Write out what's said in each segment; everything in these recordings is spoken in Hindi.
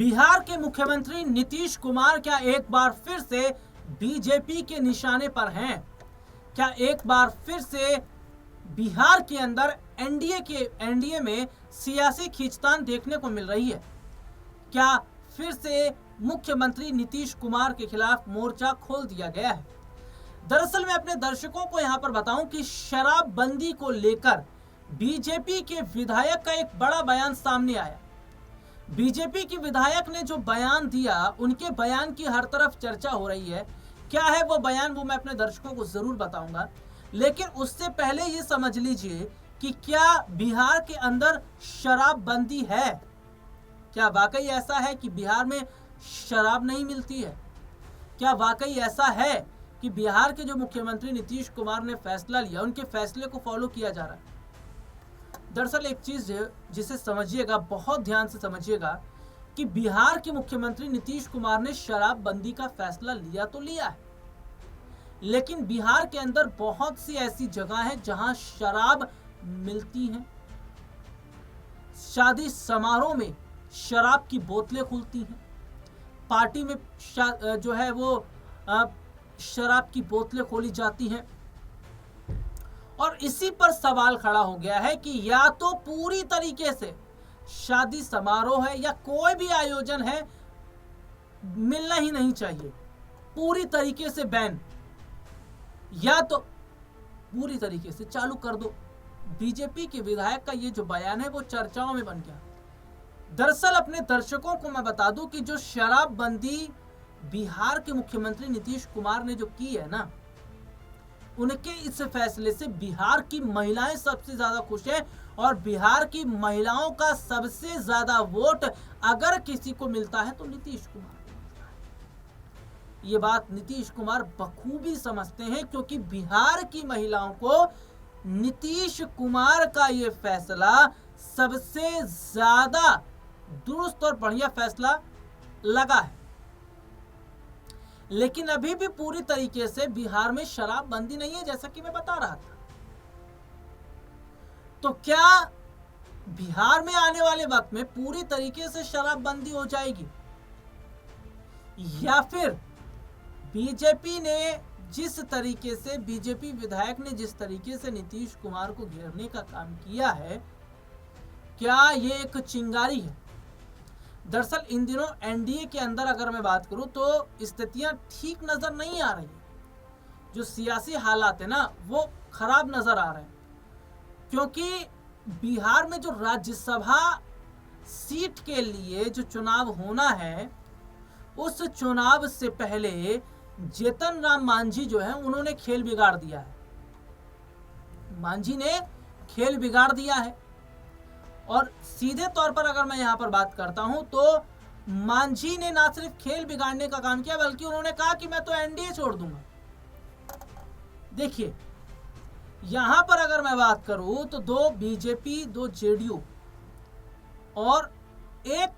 बिहार के मुख्यमंत्री नीतीश कुमार क्या एक बार फिर से बीजेपी के निशाने पर हैं? क्या एक बार फिर से बिहार के अंदर एनडीए में सियासी खींचतान देखने को मिल रही है? क्या फिर से मुख्यमंत्री नीतीश कुमार के खिलाफ मोर्चा खोल दिया गया है? दरअसल मैं अपने दर्शकों को यहां पर बताऊं कि शराबबंदी को लेकर बीजेपी के विधायक का एक बड़ा बयान सामने आया। बीजेपी की विधायक ने जो बयान दिया, उनके बयान की हर तरफ चर्चा हो रही है। क्या है वो बयान, वो मैं अपने दर्शकों को जरूर बताऊंगा, लेकिन उससे पहले ये समझ लीजिए कि क्या बिहार के अंदर शराबबंदी है? क्या वाकई ऐसा है कि बिहार में शराब नहीं मिलती है? क्या वाकई ऐसा है कि बिहार के जो मुख्यमंत्री नीतीश कुमार ने फैसला लिया, उनके फैसले को फॉलो किया जा रहा है? दरअसल एक चीज जिसे समझिएगा, बहुत ध्यान से समझिएगा, कि बिहार के मुख्यमंत्री नीतीश कुमार ने शराबबंदी का फैसला लिया तो लिया है, लेकिन बिहार के अंदर बहुत सी ऐसी जगह हैं जहां शराब मिलती है। शादी समारोह में शराब की बोतलें खुलती हैं, पार्टी में जो है वो शराब की बोतलें खोली जाती हैं। और इसी पर सवाल खड़ा हो गया है कि या तो पूरी तरीके से शादी समारोह है या कोई भी आयोजन है, मिलना ही नहीं चाहिए, पूरी तरीके से बैन, या तो पूरी तरीके से चालू कर दो। बीजेपी के विधायक का ये जो बयान है वो चर्चाओं में बन गया। दरअसल अपने दर्शकों को मैं बता दूं कि जो शराबबंदी बिहार के मुख्यमंत्री नीतीश कुमार ने जो की है ना, उनके इस फैसले से बिहार की महिलाएं सबसे ज्यादा खुश हैं, और बिहार की महिलाओं का सबसे ज्यादा वोट अगर किसी को मिलता है तो नीतीश कुमार को मिलता है। ये बात नीतीश कुमार बखूबी समझते हैं, क्योंकि बिहार की महिलाओं को नीतीश कुमार का ये फैसला सबसे ज्यादा दुरुस्त और बढ़िया फैसला लगा है। लेकिन अभी भी पूरी तरीके से बिहार में शराबबंदी नहीं है, जैसा कि मैं बता रहा था। तो क्या बिहार में आने वाले वक्त में पूरी तरीके से शराबबंदी हो जाएगी, या फिर बीजेपी ने जिस तरीके से, बीजेपी विधायक ने जिस तरीके से नीतीश कुमार को घेरने का काम किया है, क्या ये एक चिंगारी है? दरअसल इन दिनों एनडीए के अंदर अगर मैं बात करूं तो स्थितियां ठीक नजर नहीं आ रही हैं। जो सियासी हालात है ना, वो खराब नजर आ रहे हैं, क्योंकि बिहार में जो राज्यसभा सीट के लिए जो चुनाव होना है, उस चुनाव से पहले जीतन राम मांझी जो है, उन्होंने खेल बिगाड़ दिया है। मांझी ने खेल बिगाड़ दिया है। और सीधे तौर पर अगर मैं यहां पर बात करता हूं तो मांझी ने ना सिर्फ खेल बिगाड़ने का काम किया, बल्कि उन्होंने कहा कि मैं तो एनडीए छोड़ दूंगा। देखिए, यहां पर अगर मैं बात करूं तो 2 बीजेपी, 2 जेडीयू, और एक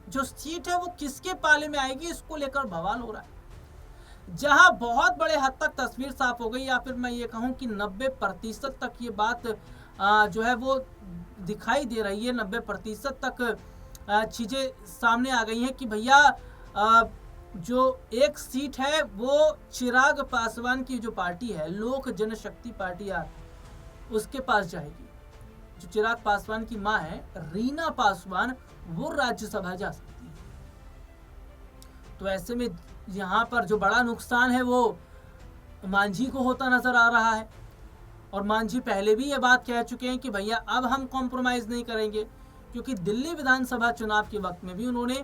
जो सीट है वो किसके पाले में आएगी, इसको लेकर बवाल हो रहा है। जहां बहुत बड़े हद तक तस्वीर साफ हो गई, या फिर मैं ये कहूं कि 90% तक ये बात जो है वो दिखाई दे रही है, 90% तक चीजें सामने आ गई हैं कि भैया जो एक सीट है वो चिराग पासवान की जो पार्टी है, लोक जनशक्ति पार्टी यार, उसके पास जाएगी। जो चिराग पासवान की मां है रीना पासवान, वो राज्यसभा जा सकती है। तो ऐसे में यहां पर जो बड़ा नुकसान है वो मांझी को होता नजर आ रहा है। और मांझी पहले भी ये बात कह चुके हैं कि भैया अब हम कॉम्प्रोमाइज नहीं करेंगे, क्योंकि दिल्ली विधानसभा चुनाव के वक्त में भी उन्होंने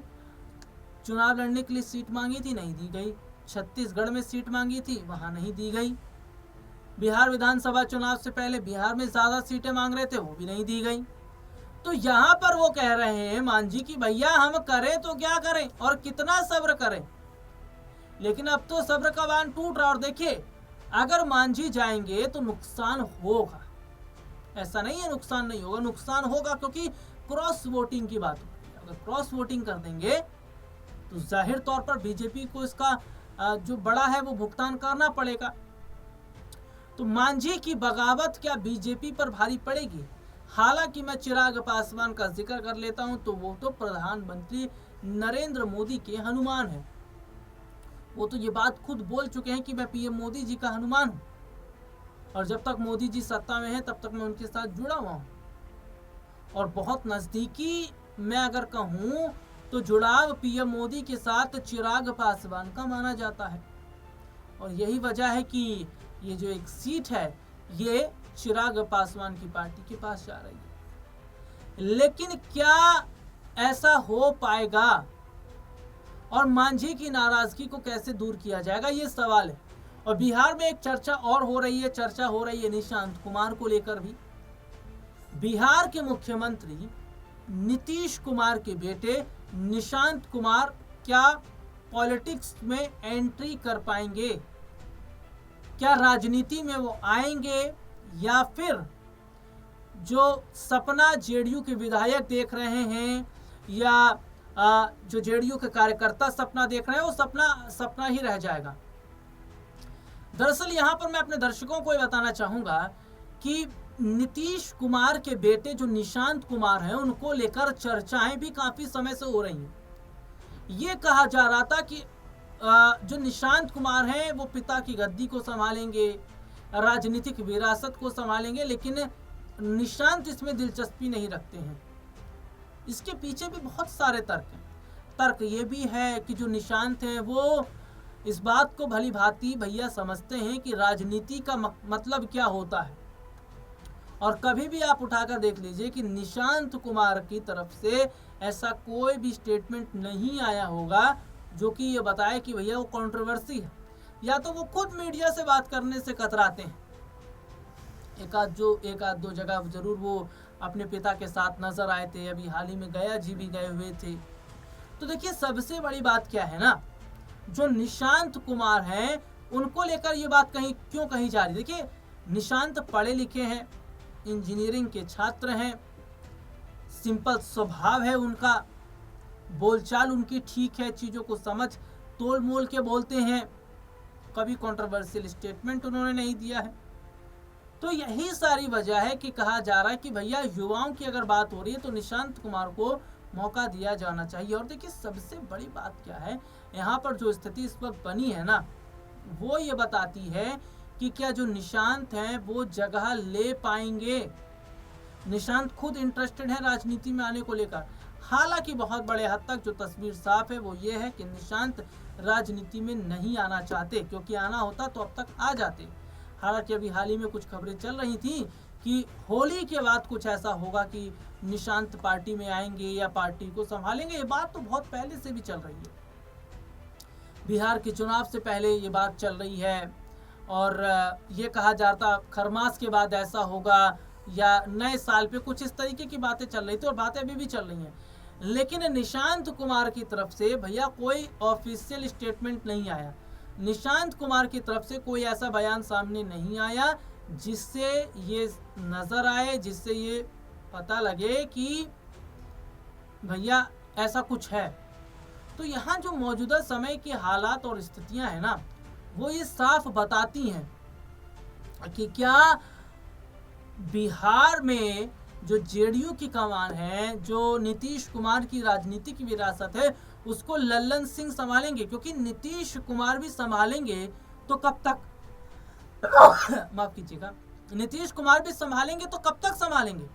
चुनाव लड़ने के लिए सीट मांगी थी, नहीं दी गई। छत्तीसगढ़ में सीट मांगी थी, वहां नहीं दी गई। बिहार विधानसभा चुनाव से पहले बिहार में ज्यादा सीटें मांग रहे थे, वो भी नहीं दी गई। तो यहां पर वो कह रहे हैं मांझी की भैया हम करें तो क्या करें और कितना सब्र करें। लेकिन अब तो सब्र का बांध टूट रहा। और देखिए, अगर मांझी जाएंगे तो नुकसान होगा, ऐसा नहीं है नुकसान नहीं होगा, नुकसान होगा, क्योंकि क्रॉस वोटिंग की बात होती है। अगर क्रॉस वोटिंग कर देंगे तो जाहिर तौर पर बीजेपी को इसका जो बड़ा है वो भुगतान करना पड़ेगा। तो मांझी की बगावत क्या बीजेपी पर भारी पड़ेगी? हालांकि मैं चिराग पासवान का जिक्र कर लेता हूं, तो वो तो प्रधानमंत्री नरेंद्र मोदी के हनुमान हैं। वो तो ये बात खुद बोल चुके हैं कि मैं पीएम मोदी जी का हनुमान हूं, और जब तक मोदी जी सत्ता में हैं तब तक मैं उनके साथ जुड़ा हुआ हूं। और बहुत नजदीकी मैं अगर कहूं तो जुड़ाव पीएम मोदी के साथ चिराग पासवान का माना जाता है। और यही वजह है कि ये जो एक सीट है ये चिराग पासवान की पार्टी के पास जा रही है। लेकिन क्या ऐसा हो पाएगा और मांझी की नाराजगी को कैसे दूर किया जाएगा, ये सवाल है। और बिहार में एक चर्चा और हो रही है, निशांत कुमार को लेकर भी। बिहार के मुख्यमंत्री नीतीश कुमार के बेटे निशांत कुमार क्या पॉलिटिक्स में एंट्री कर पाएंगे? क्या राजनीति में वो आएंगे, या फिर जो सपना जेडीयू के विधायक देख रहे हैं या जो जेडीयू के कार्यकर्ता सपना देख रहे हैं वो सपना ही रह जाएगा? दरअसल यहाँ पर मैं अपने दर्शकों को ये बताना चाहूंगा कि नीतीश कुमार के बेटे जो निशांत कुमार हैं उनको लेकर चर्चाएं भी काफी समय से हो रही हैं। ये कहा जा रहा था कि जो निशांत कुमार हैं वो पिता की गद्दी को संभालेंगे, राजनीतिक विरासत को संभालेंगे, लेकिन निशांत इसमें दिलचस्पी नहीं रखते हैं। इसके पीछे भी बहुत सारे तर्क हैं। तर्क ये भी है कि जो निशांत हैं वो इस बात को भली भांति भैया समझते हैं कि राजनीति का मतलब क्या होता है। और कभी भी आप उठाकर देख लीजिए कि निशांत कुमार की तरफ से ऐसा कोई भी स्टेटमेंट नहीं आया होगा जो कि ये बताए कि भैया वो कंट्रोवर्सी है, या तो वो खुद मीडिया से बात करने से कतराते हैं। एक आध दो जगह जरूर वो अपने पिता के साथ नजर आए थे, अभी हाल ही में गया जी भी गए हुए थे। तो देखिए सबसे बड़ी बात क्या है ना, जो निशांत कुमार हैं उनको लेकर ये बात क्यों कही जा रही है। देखिए निशांत पढ़े लिखे हैं, इंजीनियरिंग के छात्र हैं, सिंपल स्वभाव है उनका, बोलचाल उनकी ठीक है, चीजों को समझ तोल मोल के बोलते हैं, कभी कंट्रोवर्शियल स्टेटमेंट उन्होंने नहीं दिया है। तो यही सारी वजह है कि कहा जा रहा है कि भैया युवाओं की अगर बात हो रही है तो निशांत कुमार को मौका दिया जाना चाहिए। और देखिए सबसे बड़ी बात क्या है, यहाँ पर जो स्थिति इस वक्त बनी है ना, वो ये बताती है कि क्या जो निशांत हैं वो जगह ले पाएंगे। निशांत खुद इंटरेस्टेड है राजनीति में आने को लेकर, हालांकि बहुत बड़े हद तक जो तस्वीर साफ है वो ये है कि निशांत राजनीति में नहीं आना चाहते, क्योंकि आना होता तो अब तक आ जाते। हालांकि अभी हाल ही में कुछ खबरें चल रही थी कि होली के बाद कुछ ऐसा होगा कि निशांत पार्टी में आएंगे या पार्टी को संभालेंगे। ये बात तो बहुत पहले से भी चल रही है, बिहार के चुनाव से पहले ये बात चल रही है। और ये कहा जाता खरमास के बाद ऐसा होगा या नए साल पे, कुछ इस तरीके की बातें चल रही थी और बातें अभी भी चल रही हैं। लेकिन निशांत कुमार की तरफ से भैया कोई ऑफिशियल स्टेटमेंट नहीं आया, निशांत कुमार की तरफ से कोई ऐसा बयान सामने नहीं आया जिससे ये नजर आए, जिससे ये पता लगे कि भैया ऐसा कुछ है। तो यहाँ जो मौजूदा समय के हालात और स्थितियां हैं ना, वो ये साफ बताती हैं कि क्या बिहार में जो जेडीयू की कमान है, जो नीतीश कुमार की राजनीतिक विरासत है, उसको लल्लन सिंह संभालेंगे। क्योंकि नीतीश कुमार भी संभालेंगे तो कब तक माफ कीजिएगा, नीतीश कुमार भी संभालेंगे तो कब तक संभालेंगे,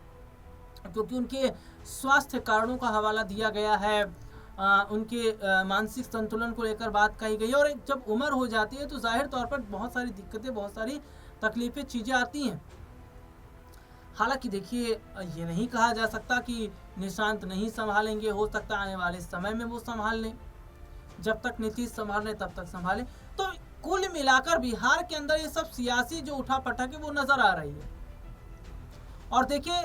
क्योंकि उनके स्वास्थ्य कारणों का हवाला दिया गया है, उनके मानसिक संतुलन को लेकर बात कही गई है। और जब उम्र हो जाती है तो जाहिर तौर पर बहुत सारी दिक्कतें, बहुत सारी तकलीफें, चीजें आती हैं। हालांकि देखिए ये नहीं कहा जा सकता कि निशांत नहीं संभालेंगे, हो सकता है आने वाले समय में वो संभाल लें, जब तक नीतीश संभाल रहे तब तक संभालें। तो कुल मिलाकर बिहार के अंदर ये सब सियासी जो उठा पटक है वो नजर आ रही है। और देखिए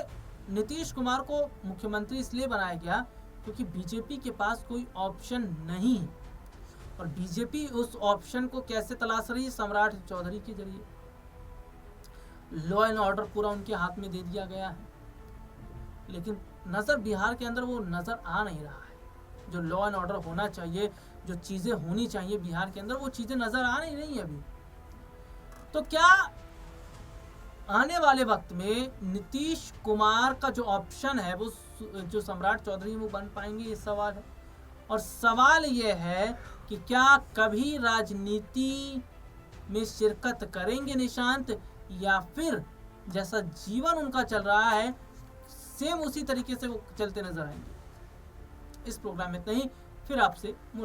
नीतीश कुमार को मुख्यमंत्री इसलिए बनाया गया क्योंकि बीजेपी के पास कोई ऑप्शन नहीं है, और बीजेपी उस ऑप्शन को कैसे तलाश रही है, सम्राट चौधरी के जरिए। लॉ एंड ऑर्डर पूरा उनके हाथ में दे दिया गया है, लेकिन नजर बिहार के अंदर वो नजर आ नहीं रहा है। जो लॉ एंड ऑर्डर होना चाहिए, जो चीजें होनी चाहिए बिहार के अंदर, वो चीजें नजर आ नहीं रही है अभी। तो क्या आने वाले वक्त में नीतीश कुमार का जो ऑप्शन है वो जो सम्राट चौधरी वो बन पाएंगे, ये सवाल है। और सवाल ये है कि क्या कभी राजनीति में शिरकत करेंगे निशांत, या फिर जैसा जीवन उनका चल रहा है सेम उसी तरीके से वो चलते नजर आएंगे। इस प्रोग्राम में इतना ही, फिर आपसे मुलाकात।